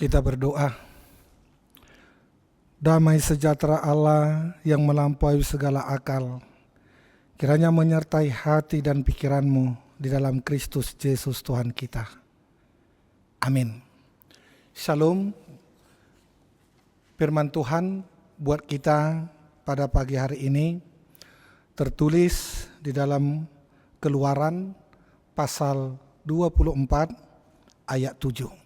Kita berdoa. Damai sejahtera Allah yang melampaui segala akal, kiranya menyertai hati dan pikiranmu di dalam Kristus Yesus Tuhan kita. Amin. Shalom. Firman Tuhan buat kita pada pagi hari ini tertulis di dalam Keluaran pasal 24 ayat 7.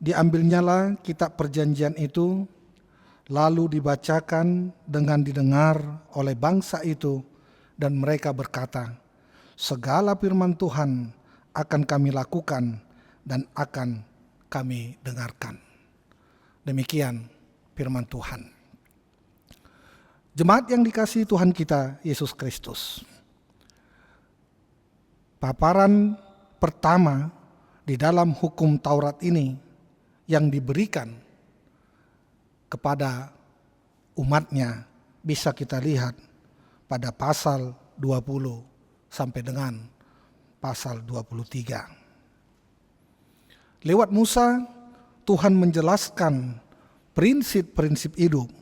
Diambilnyalah kitab perjanjian itu, lalu dibacakan dengan didengar oleh bangsa itu, dan mereka berkata, segala firman Tuhan akan kami lakukan dan akan kami dengarkan. Demikian firman Tuhan. Jemaat yang dikasihi Tuhan kita Yesus Kristus. Paparan pertama di dalam hukum Taurat ini yang diberikan kepada umatnya bisa kita lihat pada pasal 20 sampai dengan pasal 23. Lewat Musa, Tuhan menjelaskan prinsip-prinsip hidup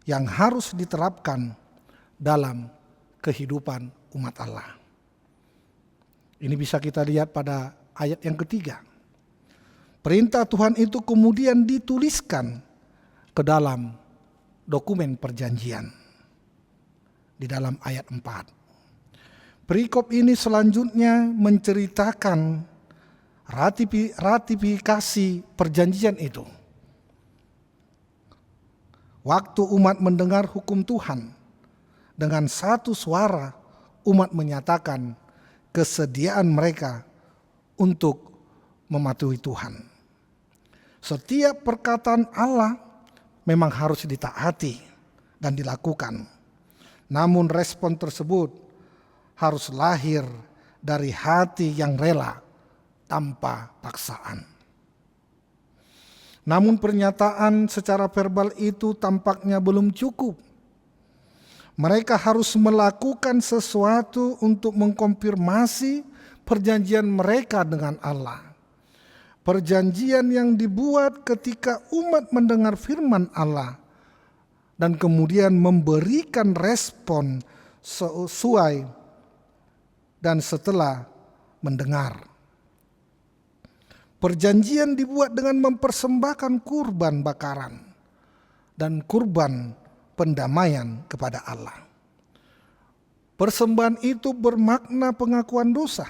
yang harus diterapkan dalam kehidupan umat Allah. Ini bisa kita lihat pada ayat yang ketiga. Perintah Tuhan itu kemudian dituliskan ke dalam dokumen perjanjian di dalam ayat 4. Perikop ini selanjutnya menceritakan ratifikasi perjanjian itu. Waktu umat mendengar hukum Tuhan, dengan satu suara umat menyatakan kesediaan mereka untuk mematuhi Tuhan. Setiap perkataan Allah memang harus ditaati dan dilakukan. Namun respon tersebut harus lahir dari hati yang rela tanpa paksaan. Namun pernyataan secara verbal itu tampaknya belum cukup. Mereka harus melakukan sesuatu untuk mengkonfirmasi perjanjian mereka dengan Allah. Perjanjian yang dibuat ketika umat mendengar firman Allah dan kemudian memberikan respon sesuai dan setelah mendengar. Perjanjian dibuat dengan mempersembahkan kurban bakaran dan kurban pendamaian kepada Allah. Persembahan itu bermakna pengakuan dosa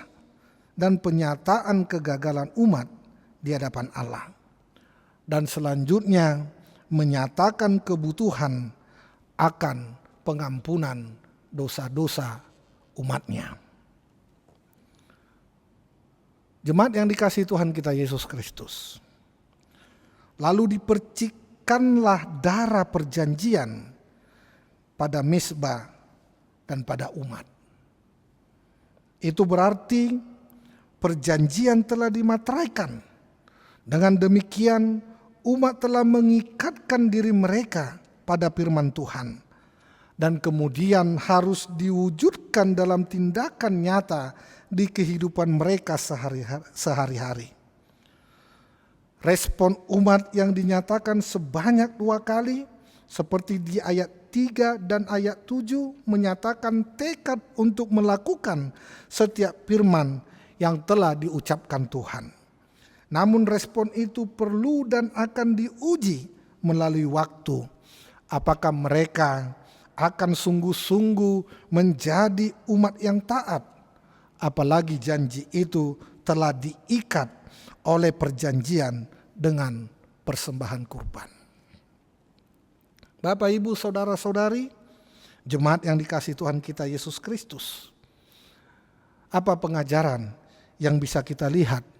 dan penyataan kegagalan umat di hadapan Allah. Dan selanjutnya menyatakan kebutuhan akan pengampunan dosa-dosa umatnya. Jemaat yang dikasihi Tuhan kita Yesus Kristus. Lalu dipercikkanlah darah perjanjian pada mezbah dan pada umat. Itu berarti perjanjian telah dimateraikan. Dengan demikian umat telah mengikatkan diri mereka pada firman Tuhan dan kemudian harus diwujudkan dalam tindakan nyata di kehidupan mereka sehari-hari. Respon umat yang dinyatakan sebanyak 2 kali seperti di ayat 3 dan ayat 7 menyatakan tekad untuk melakukan setiap firman yang telah diucapkan Tuhan. Namun respon itu perlu dan akan diuji melalui waktu. Apakah mereka akan sungguh-sungguh menjadi umat yang taat, apalagi janji itu telah diikat oleh perjanjian dengan persembahan kurban. Bapak, Ibu, saudara-saudari, jemaat yang dikasihi Tuhan kita Yesus Kristus. Apa pengajaran yang bisa kita lihat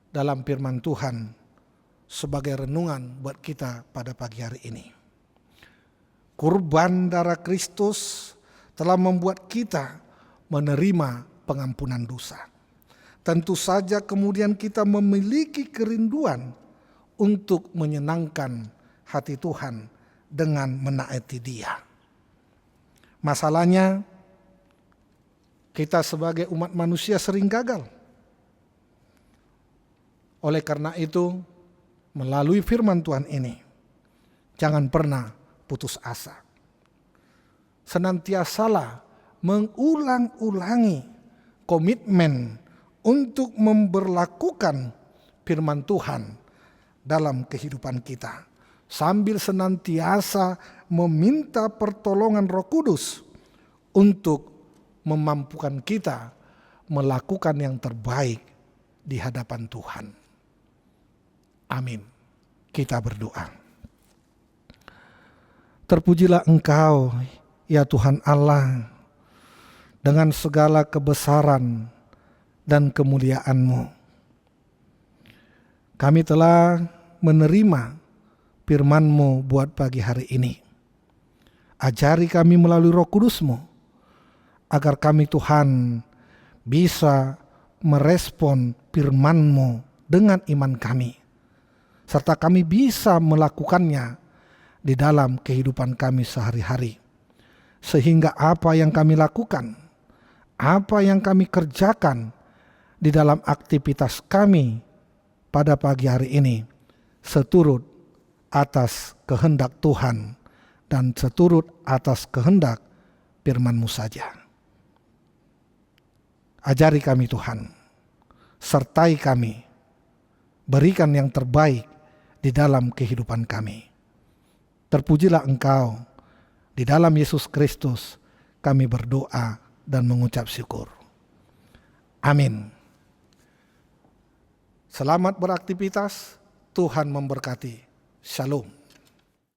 dalam firman Tuhan sebagai renungan buat kita pada pagi hari ini? Kurban darah Kristus telah membuat kita menerima pengampunan dosa. Tentu saja kemudian kita memiliki kerinduan untuk menyenangkan hati Tuhan dengan menaati Dia. Masalahnya kita sebagai umat manusia sering gagal. Oleh karena itu, melalui firman Tuhan ini, jangan pernah putus asa. Senantiasalah mengulang-ulangi komitmen untuk memberlakukan firman Tuhan dalam kehidupan kita, sambil senantiasa meminta pertolongan Roh Kudus untuk memampukan kita melakukan yang terbaik di hadapan Tuhan. Amin. Kita berdoa. Terpujilah Engkau, ya Tuhan Allah, dengan segala kebesaran dan kemuliaan-Mu. Kami telah menerima firman-Mu buat pagi hari ini. Ajari kami melalui Roh Kudus-Mu, agar kami Tuhan bisa merespon firman-Mu dengan iman kami, serta kami bisa melakukannya di dalam kehidupan kami sehari-hari. Sehingga apa yang kami lakukan, apa yang kami kerjakan di dalam aktivitas kami pada pagi hari ini, seturut atas kehendak Tuhan dan seturut atas kehendak firman-Mu saja. Ajari kami Tuhan, sertai kami, berikan yang terbaik di dalam kehidupan kami. Terpujilah Engkau, di dalam Yesus Kristus kami berdoa dan mengucap syukur. Amin. Selamat beraktivitas, Tuhan memberkati. Shalom.